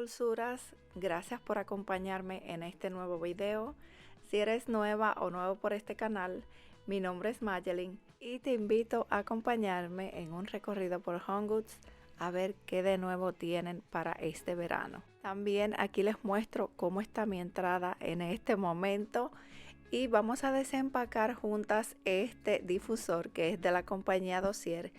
dulzuras, gracias por acompañarme en este nuevo video. Si eres nueva o nuevo por este canal, mi nombre es Magelyn y te invito a acompañarme en un recorrido por HomeGoods a ver qué de nuevo tienen para este verano. También aquí les muestro cómo está mi entrada en este momento y vamos a desempacar juntas este difusor que es de la compañía Dossier.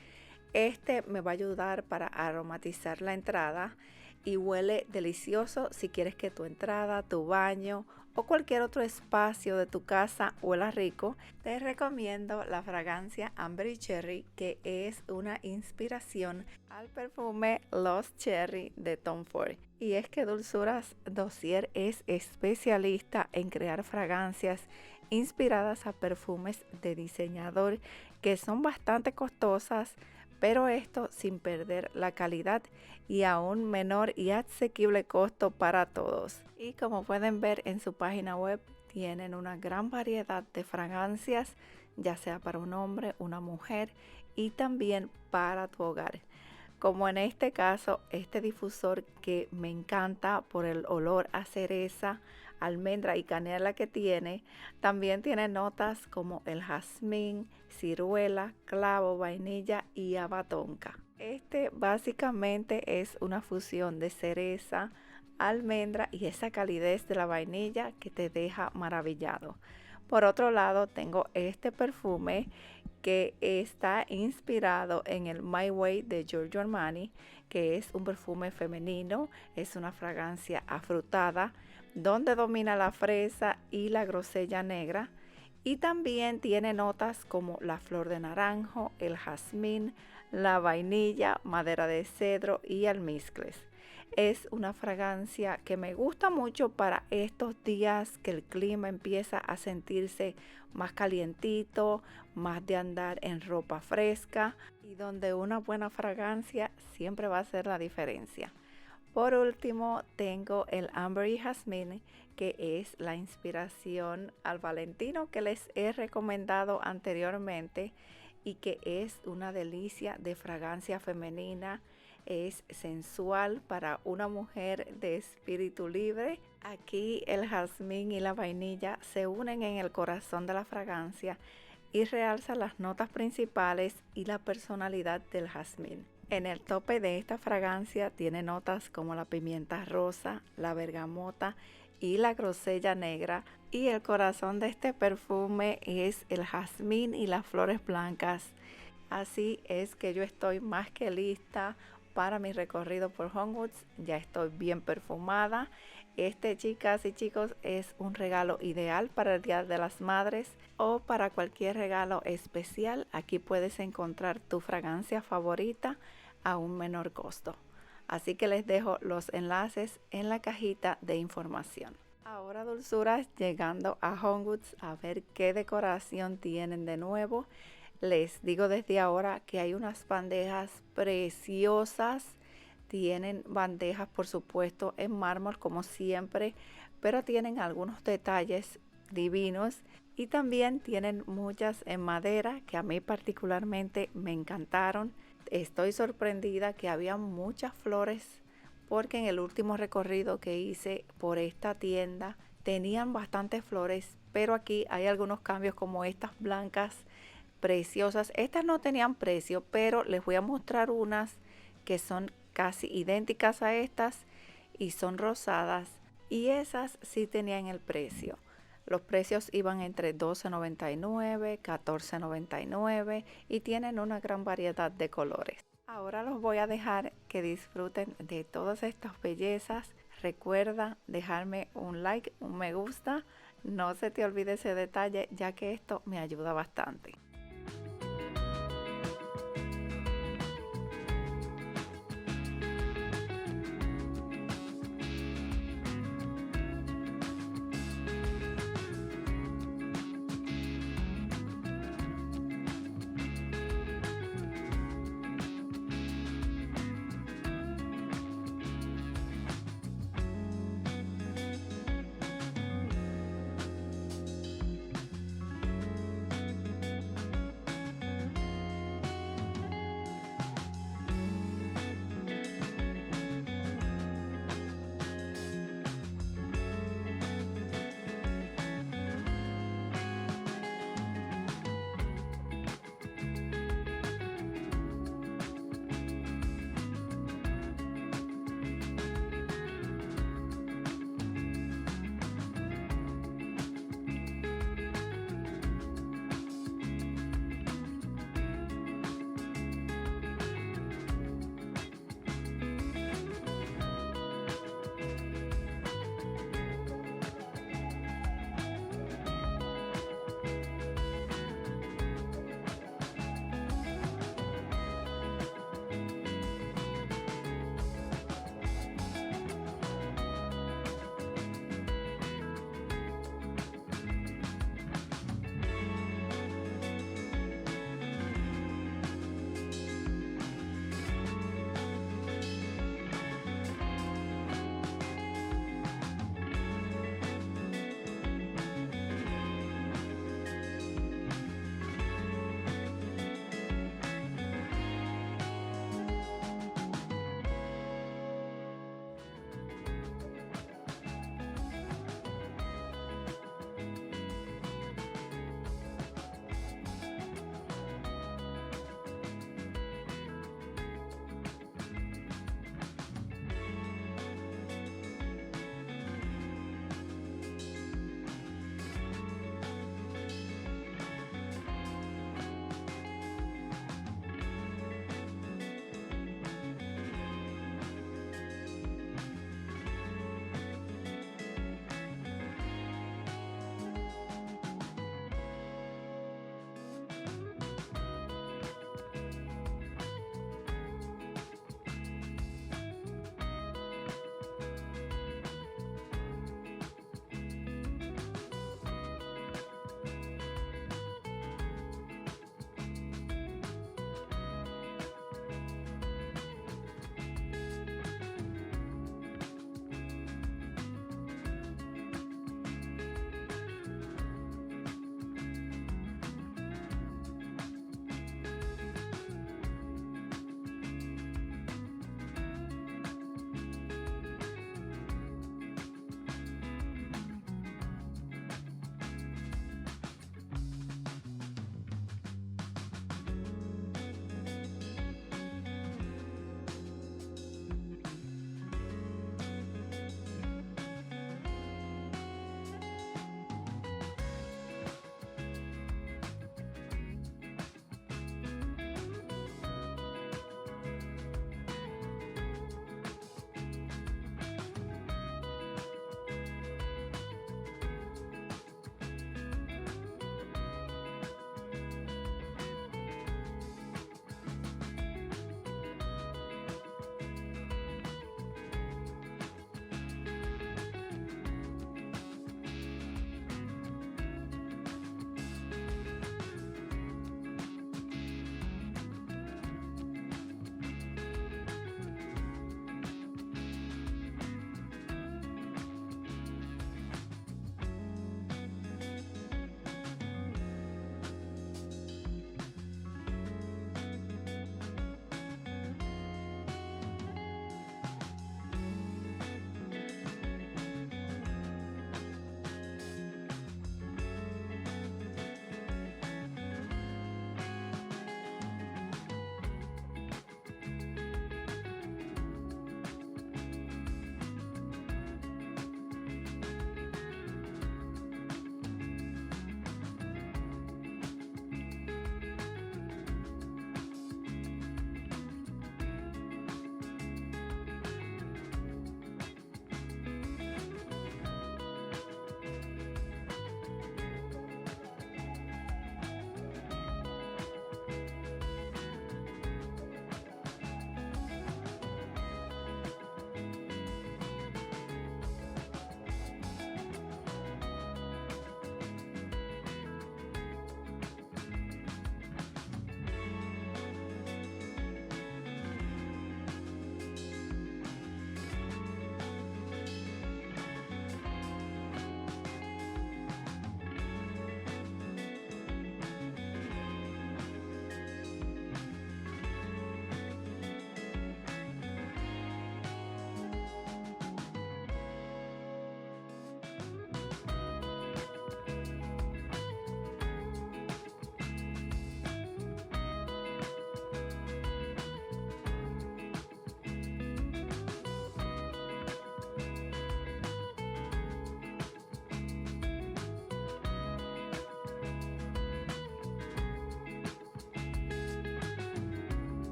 Este me va a ayudar para aromatizar la entrada y huele delicioso si quieres que tu entrada, tu baño o cualquier otro espacio de tu casa huela rico. Te recomiendo la fragancia Amber y Cherry, que es una inspiración al perfume Lost Cherry de Tom Ford. Y es que Dulzuras Dossier es especialista en crear fragancias inspiradas a perfumes de diseñador que son bastante costosas, pero esto sin perder la calidad y a un menor y asequible costo para todos. Y como pueden ver en su página web, tienen una gran variedad de fragancias, ya sea para un hombre, una mujer y también para tu hogar. Como en este caso, este difusor que me encanta por el olor a cereza, almendra y canela que tiene, también tiene notas como el jazmín, ciruela, clavo, vainilla y haba tonka. Este básicamente es una fusión de cereza, almendra y esa calidez de la vainilla que te deja maravillado. Por otro lado, tengo este perfume que está inspirado en el My Way de Giorgio Armani, que es un perfume femenino, es una fragancia afrutada, donde domina la fresa y la grosella negra, y también tiene notas como la flor de naranjo, el jazmín, la vainilla, madera de cedro y almizcles. Es una fragancia que me gusta mucho para estos días que el clima empieza a sentirse más calientito, más de andar en ropa fresca y donde una buena fragancia siempre va a hacer la diferencia. Por último, tengo el Amber y Jasmine, que es la inspiración al Valentino que les he recomendado anteriormente y que es una delicia de fragancia femenina. Es sensual para una mujer de espíritu libre. Aquí el jazmín y la vainilla se unen en el corazón de la fragancia y realzan las notas principales y la personalidad del jazmín. En el tope de esta fragancia tiene notas como la pimienta rosa, la bergamota y la grosella negra, y el corazón de este perfume es el jazmín y las flores blancas. Así es que yo estoy más que lista para mi recorrido por HomeGoods. Ya estoy bien perfumada. Este, chicas y chicos, es un regalo ideal para el Día de las Madres o para cualquier regalo especial. Aquí puedes encontrar tu fragancia favorita a un menor costo. Así que les dejo los enlaces en la cajita de información. Ahora, dulzuras, llegando a HomeGoods a ver qué decoración tienen de nuevo. Les digo desde ahora que hay unas bandejas preciosas. Tienen bandejas, por supuesto, en mármol como siempre, pero tienen algunos detalles divinos y también tienen muchas en madera que a mí particularmente me encantaron. Estoy sorprendida que había muchas flores porque en el último recorrido que hice por esta tienda tenían bastantes flores, pero aquí hay algunos cambios como estas blancas preciosas. Estas no tenían precio, pero les voy a mostrar unas que son casi idénticas a estas y son rosadas, y esas sí tenían el precio. Los precios iban entre $12.99, $14.99 y tienen una gran variedad de colores. Ahora los voy a dejar que disfruten de todas estas bellezas. Recuerda dejarme un like, un me gusta. No se te olvide ese detalle, ya que esto me ayuda bastante.